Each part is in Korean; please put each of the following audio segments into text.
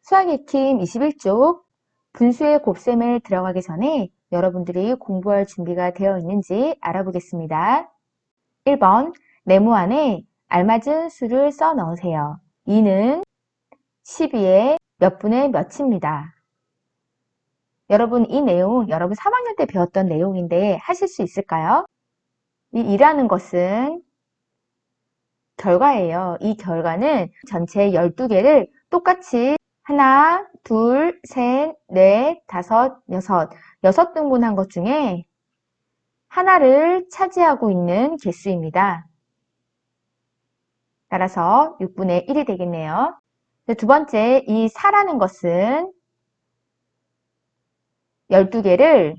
수학 익힘 21쪽 분수의 곱셈을 들어가기 전에 여러분들이 공부할 준비가 되어 있는지 알아보겠습니다. 1번 네모 안에 알맞은 수를 써 넣으세요. 2는 12의 몇 분의 몇입니다. 여러분 이 내용 여러분 3학년 때 배웠던 내용인데 하실 수 있을까요? 이 2라는 것은 결과예요. 이 결과는 전체 12개를 똑같이 하나, 둘, 셋, 넷, 다섯, 여섯 등분한 것 중에 하나를 차지하고 있는 개수입니다. 따라서 6분의 1이 되겠네요. 두 번째, 이 4라는 것은 12개를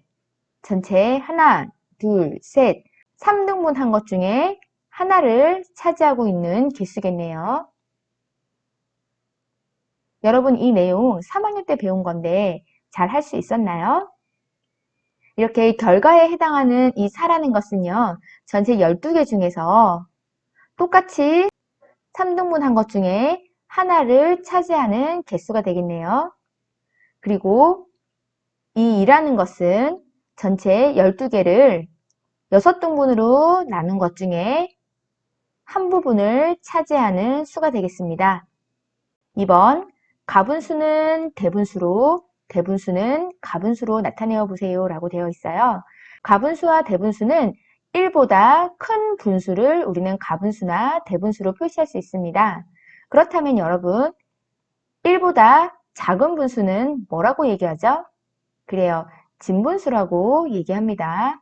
전체 하나, 둘, 셋, 3등분한 것 중에 하나를 차지하고 있는 개수겠네요. 여러분 이 내용 3학년 때 배운 건데 잘 할 수 있었나요? 이렇게 결과에 해당하는 이 4라는 것은요. 전체 12개 중에서 똑같이 3등분한 것 중에 하나를 차지하는 개수가 되겠네요. 그리고 이 2라는 것은 전체 12개를 6등분으로 나눈 것 중에 한 부분을 차지하는 수가 되겠습니다. 2번 가분수는 대분수로 대분수는 가분수로 나타내어 보세요 라고 되어 있어요. 가분수와 대분수는 1보다 큰 분수를 우리는 가분수나 대분수로 표시할 수 있습니다. 그렇다면 여러분 1보다 작은 분수는 뭐라고 얘기하죠? 그래요. 진분수라고 얘기합니다.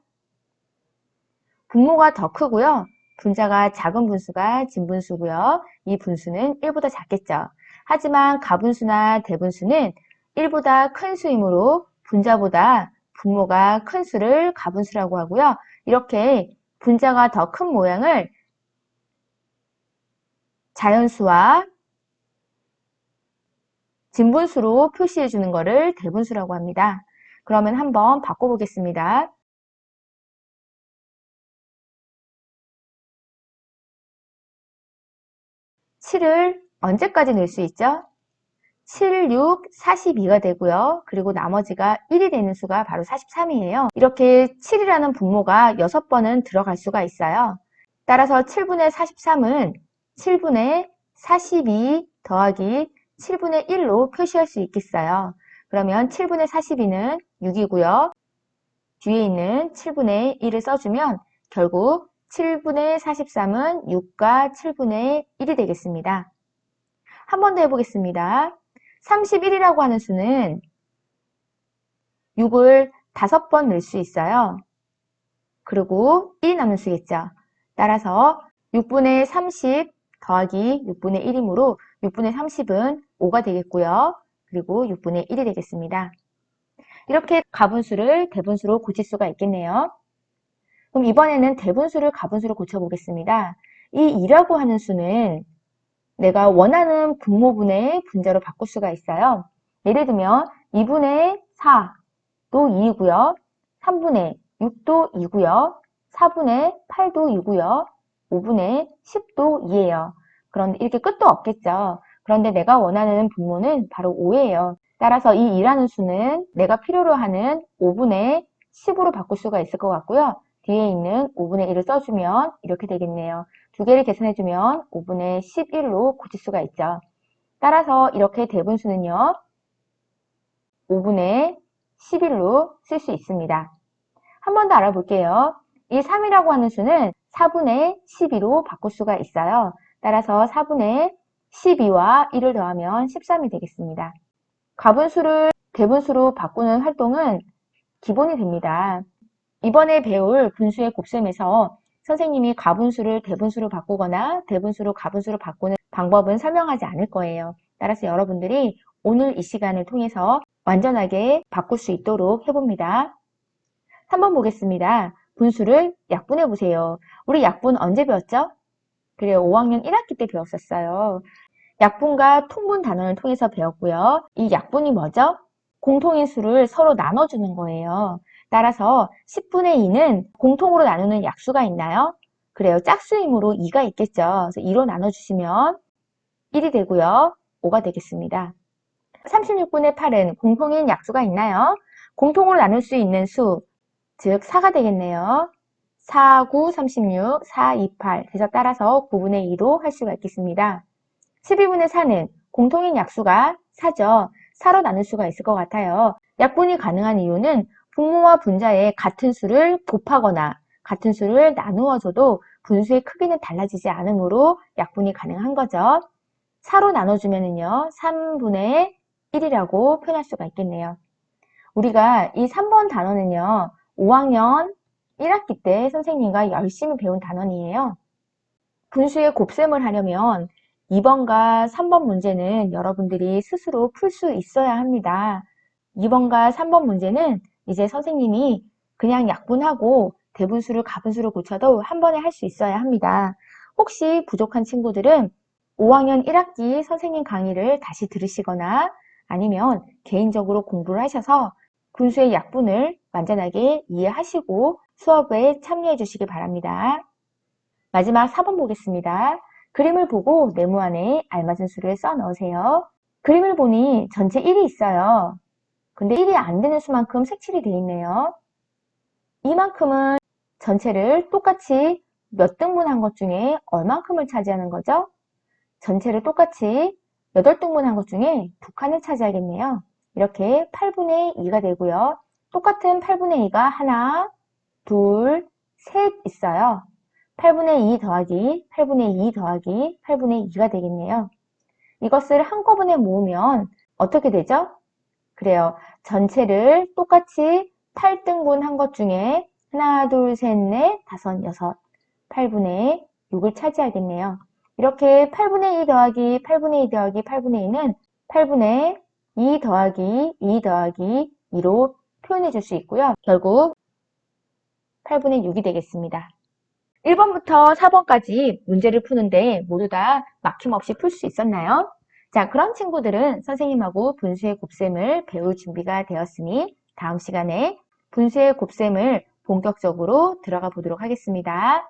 분모가 더 크고요. 분자가 작은 분수가 진분수고요. 이 분수는 1보다 작겠죠. 하지만 가분수나 대분수는 1보다 큰 수이므로 분자보다 분모가 큰 수를 가분수라고 하고요. 이렇게 분자가 더 큰 모양을 자연수와 진분수로 표시해 주는 것을 대분수라고 합니다. 그러면 한번 바꿔보겠습니다. 7을 언제까지 넣을 수 있죠? 7, 6, 42가 되고요. 그리고 나머지가 1이 되는 수가 바로 43이에요. 이렇게 7이라는 분모가 6번은 들어갈 수가 있어요. 따라서 7분의 43은 7분의 42 더하기 7분의 1로 표시할 수 있겠어요. 그러면 7분의 42는 6이고요. 뒤에 있는 7분의 1을 써주면 결국 7분의 43은 6과 7분의 1이 되겠습니다. 한 번 더 해보겠습니다. 31이라고 하는 수는 6을 5번 넣을 수 있어요. 그리고 1이 남는 수겠죠. 따라서 6분의 30 더하기 6분의 1이므로 6분의 30은 5가 되겠고요. 그리고 6분의 1이 되겠습니다. 이렇게 가분수를 대분수로 고칠 수가 있겠네요. 그럼 이번에는 대분수를 가분수로 고쳐보겠습니다. 이 2라고 하는 수는 내가 원하는 분모분의 분자로 바꿀 수가 있어요. 예를 들면 2분의 4도 2이고요. 3분의 6도 2고요. 4분의 8도 2고요. 5분의 10도 2예요. 그런데 이렇게 끝도 없겠죠. 그런데 내가 원하는 분모는 바로 5예요. 따라서 이 2라는 수는 내가 필요로 하는 5분의 10으로 바꿀 수가 있을 것 같고요. 뒤에 있는 5분의 1을 써주면 이렇게 되겠네요. 두 개를 계산해주면 5분의 11로 고칠 수가 있죠. 따라서 이렇게 대분수는요. 5분의 11로 쓸 수 있습니다. 한 번 더 알아볼게요. 이 3이라고 하는 수는 4분의 12로 바꿀 수가 있어요. 따라서 4분의 12와 1을 더하면 13이 되겠습니다. 가분수를 대분수로 바꾸는 활동은 기본이 됩니다. 이번에 배울 분수의 곱셈에서 선생님이 가분수를 대분수로 바꾸거나 대분수로 가분수로 바꾸는 방법은 설명하지 않을 거예요. 따라서 여러분들이 오늘 이 시간을 통해서 완전하게 바꿀 수 있도록 해봅니다. 3번 보겠습니다. 분수를 약분해 보세요. 우리 약분 언제 배웠죠? 그래요. 5학년 1학기 때 배웠었어요. 약분과 통분 단원을 통해서 배웠고요. 이 약분이 뭐죠? 공통인 수를 서로 나눠주는 거예요. 따라서 10분의 2는 공통으로 나누는 약수가 있나요? 그래요. 짝수이므로 2가 있겠죠. 그래서 2로 나눠주시면 1이 되고요. 5가 되겠습니다. 36분의 8은 공통인 약수가 있나요? 공통으로 나눌 수 있는 수, 즉 4가 되겠네요. 4, 9, 36, 4, 2, 8. 그래서 따라서 9분의 2로 할 수가 있겠습니다. 12분의 4는 공통인 약수가 4죠. 4로 나눌 수가 있을 것 같아요. 약분이 가능한 이유는 분모와 분자에 같은 수를 곱하거나 같은 수를 나누어줘도 분수의 크기는 달라지지 않으므로 약분이 가능한 거죠. 4로 나눠주면은요, 3분의 1이라고 표현할 수가 있겠네요. 우리가 이 3번 단원은요, 5학년 1학기 때 선생님과 열심히 배운 단원이에요. 분수의 곱셈을 하려면 2번과 3번 문제는 여러분들이 스스로 풀 수 있어야 합니다. 2번과 3번 문제는 이제 선생님이 그냥 약분하고 대분수를 가분수를 고쳐도 한 번에 할 수 있어야 합니다. 혹시 부족한 친구들은 5학년 1학기 선생님 강의를 다시 들으시거나 아니면 개인적으로 공부를 하셔서 분수의 약분을 완전하게 이해하시고 수업에 참여해 주시기 바랍니다. 마지막 4번 보겠습니다. 그림을 보고 네모 안에 알맞은 수를 써 넣으세요. 그림을 보니 전체 1이 있어요. 근데 1이 안 되는 수만큼 색칠이 되어 있네요. 이만큼은 전체를 똑같이 몇 등분한 것 중에 얼만큼을 차지하는 거죠? 전체를 똑같이 8등분한 것 중에 2칸을 차지하겠네요. 이렇게 8분의 2가 되고요. 똑같은 8분의 2가 하나, 둘, 셋 있어요. 8분의 2 더하기 8분의 2 더하기 8분의 2가 되겠네요. 이것을 한꺼번에 모으면 어떻게 되죠? 그래요. 전체를 똑같이 8등분 한 것 중에 하나, 둘, 셋, 넷, 다섯, 여섯, 8분의 6을 차지하겠네요. 이렇게 8분의 2 더하기 8분의 2 더하기 8분의 2는 8분의 2 더하기 2 더하기 2로 표현해 줄 수 있고요. 결국 8분의 6이 되겠습니다. 1번부터 4번까지 문제를 푸는데 모두 다 막힘없이 풀 수 있었나요? 자, 그런 친구들은 선생님하고 분수의 곱셈을 배울 준비가 되었으니 다음 시간에 분수의 곱셈을 본격적으로 들어가 보도록 하겠습니다.